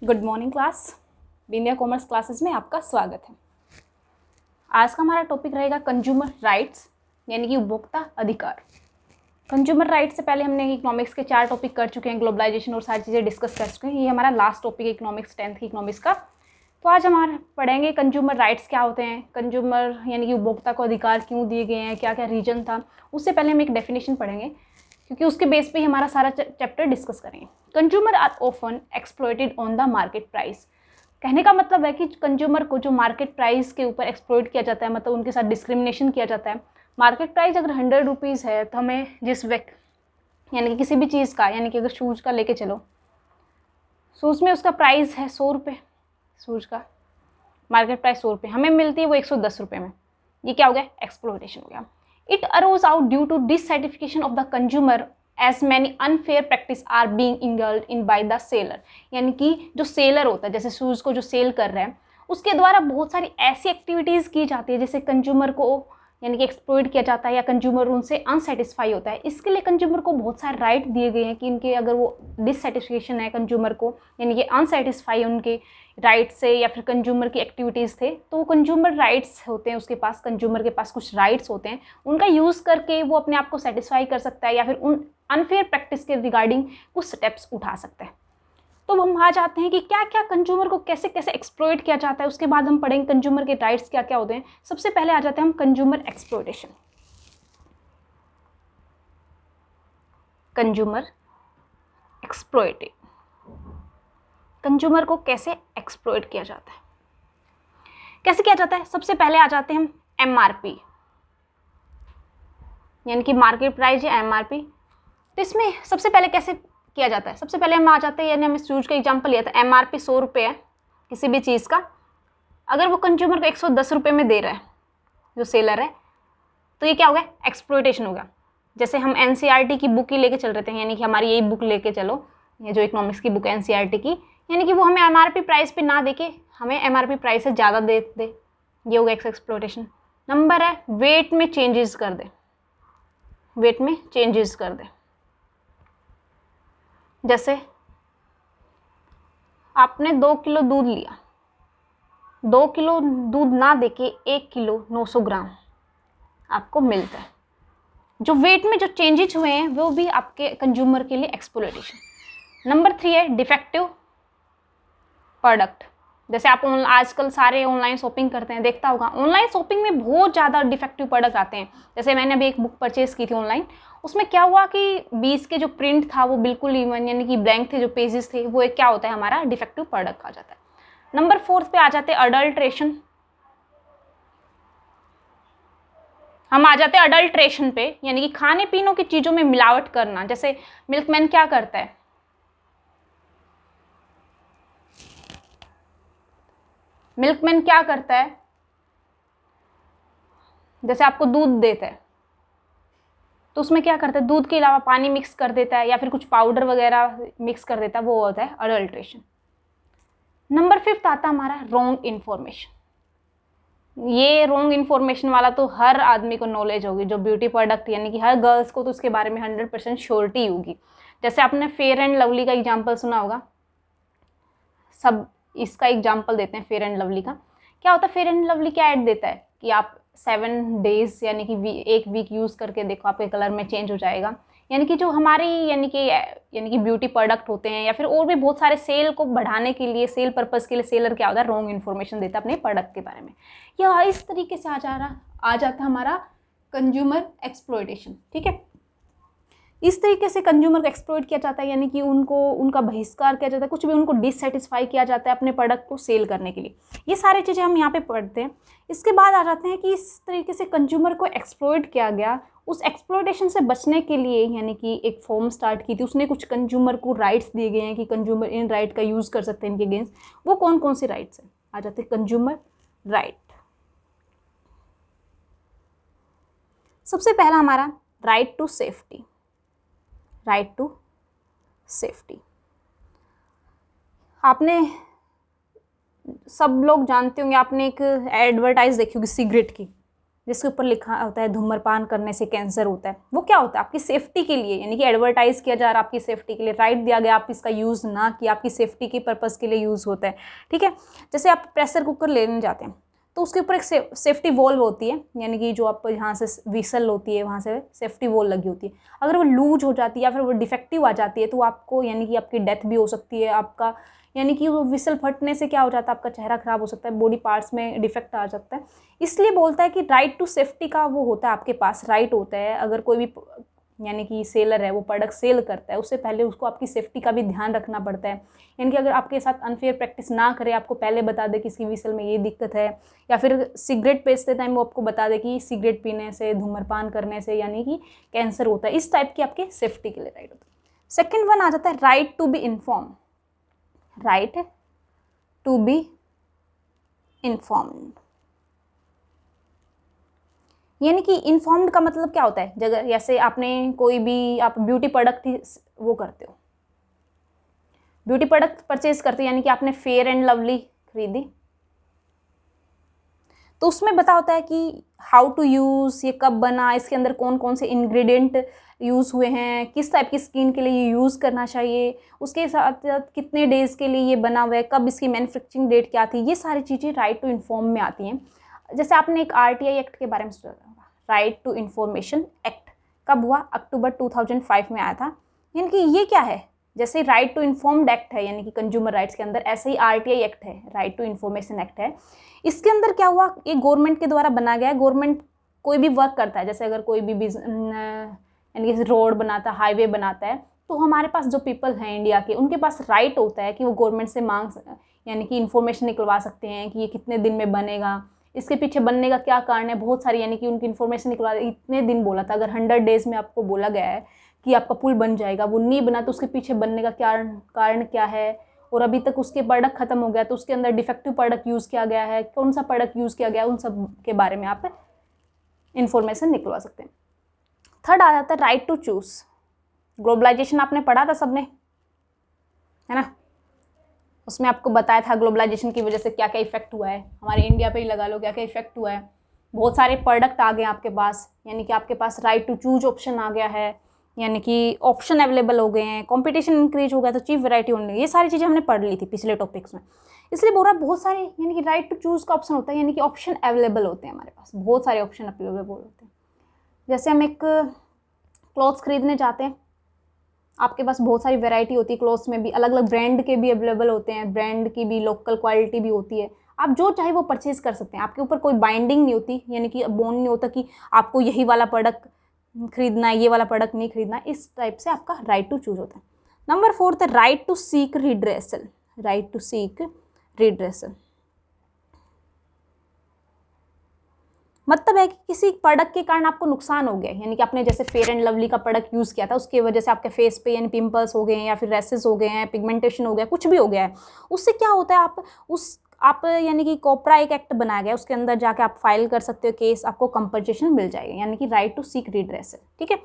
Good morning class. Bindiya commerce classes में आपका स्वागत है। आज का हमारा टॉपिक रहेगा कंज्यूमर राइट्स यानी कि उपभोक्ता अधिकार। कंज्यूमर राइट्स से पहले हमने इकोनॉमिक्स के 4 टॉपिक कर चुके हैं, ग्लोबलाइजेशन और सारी चीज़ें डिस्कस कर चुके हैं। ये हमारा लास्ट टॉपिक है इकोनॉमिक्स 10th की इकोनॉमिक्स का। तो आज हमारे पढ़ेंगे कंज्यूमर राइट्स क्या होते हैं, कंज्यूमर यानी कि उपभोक्ता को अधिकार क्यों दिए गए हैं, क्या क्या रीजन था। उससे पहले हम एक डेफिनेशन पढ़ेंगे क्योंकि उसके बेस पे ही हमारा सारा चैप्टर डिस्कस करेंगे। Consumer are often exploited on the market price. कहने का मतलब है कि कंज्यूमर को जो मार्केट प्राइस के ऊपर एक्सप्लॉइट किया जाता है, मतलब उनके साथ डिस्क्रिमिनेशन किया जाता है। मार्केट प्राइस अगर 100 रुपीज़ है तो हमें जिस यानी कि किसी भी चीज़ का, यानी कि अगर शूज़ का लेके चलो, शूज़ में उसका प्राइस है 100 रुपये, शूज़ का मार्केट प्राइस 100 रुपये, हमें मिलती है वो 110 रुपये में। ये क्या हो गया? एक्सप्लॉइटेशन हो गया। It arose out due to dissatisfaction of the consumer as many unfair practice are being indulged in by the seller। यानी कि जो सेलर होता है, जैसे शूज़ को जो सेल कर रहा है, उसके द्वारा बहुत सारी ऐसी एक्टिविटीज़ की जाती है जिससे कंज्यूमर को यानी कि एक्सप्लॉइट किया जाता है या कंज्यूमर उनसे अनसेटिस्फाई होता है। इसके लिए कंज्यूमर को बहुत सारे राइट दिए गए हैं कि इनके अगर वो डिससेटिस्फेक्शन है कंज्यूमर को, यानी कि अनसेटिस्फाई उनके राइट से या फिर कंज्यूमर की एक्टिविटीज़ थे, तो वो कंज्यूमर राइट्स होते हैं, उसके पास कंज्यूमर के पास कुछ राइट्स होते हैं, उनका यूज़ करके वो अपने आप को सेटिस्फाई कर सकता है या फिर उन अनफेयर प्रैक्टिस के रिगार्डिंग कुछ स्टेप्स उठा सकता है। तो हम आ जाते हैं कि क्या क्या कंज्यूमर को कैसे कैसे एक्सप्लॉइट किया जाता है। उसके बाद हम पढ़ेंगे कंज्यूमर के राइट्स क्या क्या होते हैं। सबसे पहले आ जाते हैं हम consumer exploitation. Consumer exploited, consumer को कैसे एक्सप्लॉइट किया जाता है, कैसे किया जाता है। सबसे पहले आ जाते हैं हम एमआरपी, यानी कि मार्केट प्राइस या एमआरपी। तो इसमें सबसे पहले कैसे किया जाता है, सबसे पहले हम आ जाते हैं, यानी हमने शूज का एग्जांपल लिया था, एमआरपी 100 रुपये है किसी भी चीज़ का, अगर वो कंज्यूमर को 110 रुपये में दे रहा है जो सेलर है, तो ये क्या हो गया? एक्सप्लॉइटेशन हो गया। जैसे हम एनसीईआरटी की बुक ही लेके चल रहे थे, यानी कि हमारी यही बुक लेके चलो, ये जो इकोनॉमिक्स की बुक है एनसीईआरटी की, यानी कि वो हमें एमआरपी प्राइस पे ना देके हमें एमआरपी प्राइस से ज़्यादा दे दे, ये हो गया एक्सप्लॉइटेशन। नंबर है वेट में चेंजेस कर दे, वेट में चेंजेस कर दे। जैसे आपने 2 किलो दूध लिया, 2 किलो दूध ना देके 1 किलो 900 ग्राम आपको मिलता है। जो वेट में जो चेंजेस हुए हैं वो भी आपके कंज्यूमर के लिए एक्सप्लॉइटेशन। नंबर 3 है डिफेक्टिव प्रोडक्ट। जैसे आप आजकल सारे ऑनलाइन शॉपिंग करते हैं, देखता होगा ऑनलाइन शॉपिंग में बहुत ज़्यादा डिफेक्टिव प्रोडक्ट आते हैं। जैसे मैंने अभी एक बुक परचेज़ की थी ऑनलाइन, उसमें क्या हुआ कि 20 के जो प्रिंट था वो बिल्कुल इवन यानी कि ब्लैंक थे, जो पेजेस थे वो एक क्या होता है हमारा डिफेक्टिव प्रोडक्ट आ जाता है। नंबर 4 पे आ जाते हैं अडल्ट्रेशन। हम आ जाते हैं अडल्ट्रेशन पे, यानी कि खाने पीनों की चीज़ों में मिलावट करना। जैसे मिल्कमैन क्या करता है, मिल्कमैन क्या करता है, जैसे आपको दूध देता है तो उसमें क्या करता है, दूध के अलावा पानी मिक्स कर देता है या फिर कुछ पाउडर वगैरह मिक्स कर देता है, वो होता है अडल्ट्रेशन। नंबर 5 आता है हमारा रॉन्ग इन्फॉर्मेशन। ये रॉन्ग इन्फॉर्मेशन वाला तो हर आदमी को नॉलेज होगी, जो ब्यूटी प्रोडक्ट यानी कि हर गर्ल्स को तो उसके बारे में 100% श्योरिटी होगी। जैसे आपने फेयर एंड लवली का एग्जाम्पल सुना होगा, सब इसका एग्जाम्पल देते हैं फेयर एंड लवली का। क्या होता है फेयर एंड लवली, क्या ऐड देता है कि आप 7 डेज यानी कि एक वीक यूज़ करके देखो, आपके कलर में चेंज हो जाएगा। यानी कि जो हमारी यानी कि ब्यूटी प्रोडक्ट होते हैं या फिर और भी बहुत सारे सेल को बढ़ाने के लिए, सेल पर्पज़ के लिए सेलर क्या होता है, रॉन्ग इन्फॉर्मेशन देता है अपने प्रोडक्ट के बारे में। या इस तरीके से आ जाता है हमारा कंज्यूमर एक्सप्लॉइटेशन। ठीक है, इस तरीके से कंज्यूमर को एक्सप्लॉइट किया जाता है, यानी कि उनका बहिष्कार किया जाता है, कुछ भी उनको डिससेटिस्फाई किया जाता है अपने प्रोडक्ट को सेल करने के लिए। ये सारी चीज़ें हम यहाँ पे पढ़ते हैं। इसके बाद आ जाते हैं कि इस तरीके से कंज्यूमर को एक्सप्लॉइट किया गया, उस एक्सप्लॉइटेशन से बचने के लिए यानी कि एक फॉर्म स्टार्ट की थी उसने, कुछ कंज्यूमर को राइट्स दिए गए हैं कि कंज्यूमर इन राइट का यूज़ कर सकते हैं इनके अगेंस्ट। वो कौन कौन से राइट्स हैं, आ जाते हैं कंज्यूमर राइट। सबसे पहला हमारा right to safety, right to safety. आपने सब लोग जानते होंगे, आपने एक एडवर्टाइज देखी होगी सिगरेट की, जिसके ऊपर लिखा होता है धूम्रपान करने से कैंसर होता है, वो क्या होता है आपकी सेफ्टी के लिए, यानी कि एडवर्टाइज किया जा रहा है आपकी सेफ्टी के लिए, राइट दिया गया आप इसका यूज़ ना किया, आपकी सेफ्टी के पर्पज़ के लिए यूज़ होता है। ठीक है, जैसे आप प्रेशर कुकर लेने जाते हैं तो उसके ऊपर एक सेफ्टी वॉल्व होती है, यानी कि जो आप यहाँ से विसल होती है वहाँ से सेफ्टी वॉल लगी होती है। अगर वो लूज हो जाती है या फिर वो डिफेक्टिव आ जाती है तो आपको यानी कि आपकी डेथ भी हो सकती है, आपका यानी कि वो विसल फटने से क्या हो जाता है, आपका चेहरा खराब हो सकता है, बॉडी पार्ट्स में डिफेक्ट आ सकता है। इसलिए बोलता है कि राइट टू सेफ्टी का वो होता है, आपके पास राइट होता है। अगर कोई भी यानी कि सेलर है वो प्रोडक्ट सेल करता है उससे पहले उसको आपकी सेफ्टी का भी ध्यान रखना पड़ता है। यानी कि अगर आपके साथ अनफेयर प्रैक्टिस ना करे, आपको पहले बता दे कि इसकी विसल में ये दिक्कत है, या फिर सिगरेट बेचते टाइम वो आपको बता दे कि सिगरेट पीने से, धूम्रपान करने से यानी कि कैंसर होता है, इस टाइप की आपके सेफ्टी के लिए राइट होता है। सेकेंड वन आ जाता है right to be inform, right to be informed, यानी कि इन्फॉर्म्ड का मतलब क्या होता है, जगह जैसे आपने कोई भी आप ब्यूटी प्रोडक्ट वो करते हो, ब्यूटी प्रोडक्ट परचेज करते हो, यानी कि आपने फेयर एंड लवली खरीदी तो उसमें बता होता है कि हाउ टू यूज़, ये कब बना, इसके अंदर कौन कौन से इंग्रेडिएंट यूज़ हुए हैं, किस टाइप की स्किन के लिए ये यूज़ करना चाहिए, उसके साथ साथ कितने डेज़ के लिए ये बना हुआ है, कब इसकी मैन्युफैक्चरिंग डेट क्या थी, ये सारी चीज़ें राइट टू इन्फॉर्म में आती हैं। जैसे आपने एक RTI एक्ट के बारे में सुना होगा, राइट टू इन्फॉर्मेशन एक्ट कब हुआ, अक्टूबर 2005 में आया था। यानी कि ये क्या है, जैसे राइट टू इन्फॉर्म्ड एक्ट है यानी कि कंज्यूमर राइट्स के अंदर, ऐसे ही RTI एक्ट है, राइट टू इन्फॉर्मेशन एक्ट है। इसके अंदर क्या हुआ, ये गवर्नमेंट के द्वारा बना गया है। गवर्नमेंट कोई भी वर्क करता है, जैसे अगर कोई भी यानी कि रोड बनाता है, हाईवे बनाता है, तो हमारे पास जो पीपल हैं इंडिया के, उनके पास राइट होता है कि वो गवर्नमेंट से मांग यानी कि इन्फॉर्मेशन निकलवा सकते हैं कि ये कितने दिन में बनेगा, इसके पीछे बनने का क्या कारण है, बहुत सारी यानी कि उनकी इन्फॉर्मेशन निकलवा, इतने दिन बोला था, अगर 100 डेज़ में आपको बोला गया है कि आपका पुल बन जाएगा, वो नहीं बना तो उसके पीछे बनने का कारण क्या है, और अभी तक उसके प्रोडक्ट खत्म हो गया तो उसके अंदर डिफेक्टिव प्रोडक्ट यूज़ किया गया है, कौन सा प्रोडक्ट यूज़ किया गया है, उन सब के बारे में आप इन्फॉर्मेशन निकलवा सकते हैं। थर्ड आ जाता है राइट टू चूज़। ग्लोबलाइजेशन आपने पढ़ा था सबने, है ना, उसमें आपको बताया था ग्लोबलाइजेशन की वजह से क्या क्या इफेक्ट हुआ है, हमारे इंडिया पे ही लगा लो क्या क्या इफेक्ट हुआ है। बहुत सारे प्रोडक्ट आ गए आपके पास, यानी कि आपके पास राइट टू चूज ऑप्शन आ गया है, यानी कि ऑप्शन अवेलेबल हो गए हैं, कंपटीशन इंक्रीज हो गया तो चीप वैरायटी होने लगी। ये सारी चीज़ें हमने पढ़ ली थी पिछले टॉपिक्स में, इसलिए बोल रहा बहुत सारे यानी कि राइट टू चूज़ का ऑप्शन होता है, यानी कि ऑप्शन अवेलेबल होते हैं हमारे पास, बहुत सारे ऑप्शन अवेलेबल होते हैं। जैसे हम एक क्लॉथ्स खरीदने जाते हैं, आपके पास बहुत सारी वैरायटी होती है क्लॉथ्स में भी, अलग अलग ब्रांड के भी अवेलेबल होते हैं, ब्रांड की भी लोकल क्वालिटी भी होती है, आप जो चाहे वो परचेज कर सकते हैं, आपके ऊपर कोई बाइंडिंग नहीं होती, यानी कि बॉन्ड नहीं होता कि आपको यही वाला प्रोडक्ट खरीदना है, ये वाला प्रोडक्ट नहीं खरीदना, इस टाइप से आपका राइट टू चूज होता है। नंबर 4 है right to seek redressal, right to seek redressal मतलब है कि किसी प्रोडक्ट के कारण आपको नुकसान हो गया, यानी कि आपने जैसे फेयर एंड लवली का प्रोडक्ट यूज़ किया था, उसकी वजह से आपके फेस पे यानी पिंपल्स हो गए हैं या फिर रैसेस हो गए हैं, पिगमेंटेशन हो गया, कुछ भी हो गया है, उससे क्या होता है आप यानी कि कोपरा एक एक्ट बनाया गया, उसके अंदर जाके आप फाइल कर सकते हो केस, आपको कंपनसेशन मिल जाएगा, यानी कि राइट टू सीक रिड्रेसल। ठीक है,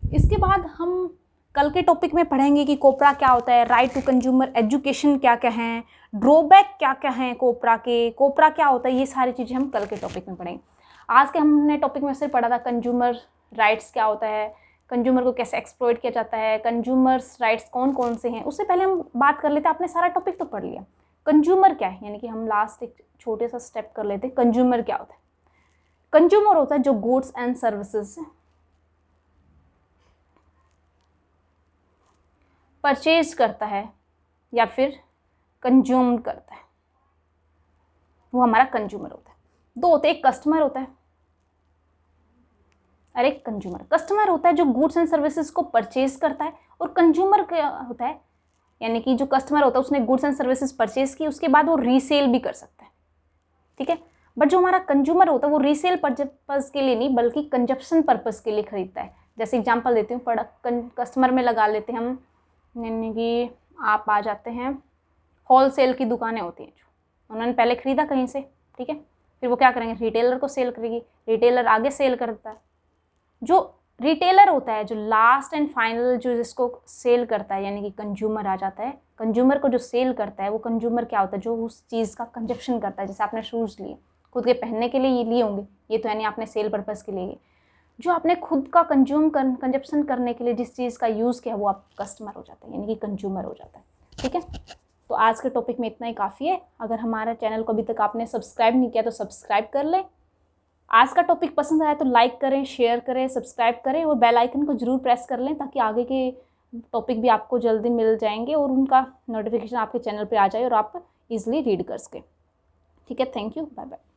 इसके बाद हम कल के टॉपिक में पढ़ेंगे कि कोपरा क्या होता है, राइट टू कंज्यूमर एजुकेशन क्या क्या हैं, ड्रॉबैक क्या क्या हैं कोपरा के, कोपरा क्या होता है, ये सारी चीज़ें हम कल के टॉपिक में पढ़ेंगे। आज के हमने टॉपिक में सिर्फ पढ़ा था कंज्यूमर राइट्स क्या होता है, कंज्यूमर को कैसे एक्सप्लॉइट किया जाता है, कंज्यूमर्स राइट्स कौन कौन से हैं। उससे पहले हम बात कर लेते हैं, आपने सारा टॉपिक तो पढ़ लिया, कंज्यूमर क्या है, यानी कि हम लास्ट एक छोटे सा स्टेप कर लेते हैं। कंज्यूमर क्या होता है, कंज्यूमर होता है जो गुड्स एंड सर्विसेज परचेज करता है या फिर कंज्यूम करता है, वो हमारा कंज्यूमर होता है। दो होते हैं, एक कस्टमर होता है और एक कंज्यूमर। कस्टमर होता है जो गुड्स एंड सर्विसेज को परचेज करता है, और कंज्यूमर क्या होता है, यानी कि जो कस्टमर होता है उसने गुड्स एंड सर्विसेज परचेज की, उसके बाद वो रीसेल भी कर सकता है। ठीक है, बट जो हमारा कंज्यूमर होता है वो रीसेल पर्पज़ के लिए नहीं बल्कि कंजप्शन पर्पज़ के लिए खरीदता है। जैसे एग्जांपल देती हूँ, प्रोडक्ट कस्टमर में लगा लेते हैं हम, यानी कि आप आ जाते हैं, होलसेल की दुकानें होती हैं जो उन्होंने पहले ख़रीदा कहीं से, ठीक है, फिर वो क्या करेंगे, रिटेलर को सेल करेगी, रिटेलर आगे सेल करता है। जो रिटेलर होता है जो लास्ट एंड फाइनल जो जिसको सेल करता है, यानी कि कंज्यूमर आ जाता है। कंज्यूमर को जो सेल करता है वो कंज्यूमर क्या होता है, जो उस चीज़ का कंजप्शन करता है। जैसे आपने शूज़ लिए, खुद के पहनने के लिए ये लिए होंगे, ये तो यानी आपने सेल पर्पज़ के लिए। जो आपने खुद का कंजप्शन करने के लिए जिस चीज़ का यूज़ किया वो आप कस्टमर हो जाता है, यानी कि कंज्यूमर हो जाता है। ठीक है, तो आज के टॉपिक में इतना ही काफ़ी है। अगर हमारा चैनल को अभी तक आपने सब्सक्राइब नहीं किया तो सब्सक्राइब कर लें। आज का टॉपिक पसंद आया तो लाइक करें, शेयर करें, सब्सक्राइब करें और बेल आइकन को ज़रूर प्रेस कर लें ताकि आगे के टॉपिक भी आपको जल्दी मिल जाएंगे और उनका नोटिफिकेशन आपके चैनल पे आ जाए और आप इजीली रीड कर सकें। ठीक है, थैंक यू, बाय बाय।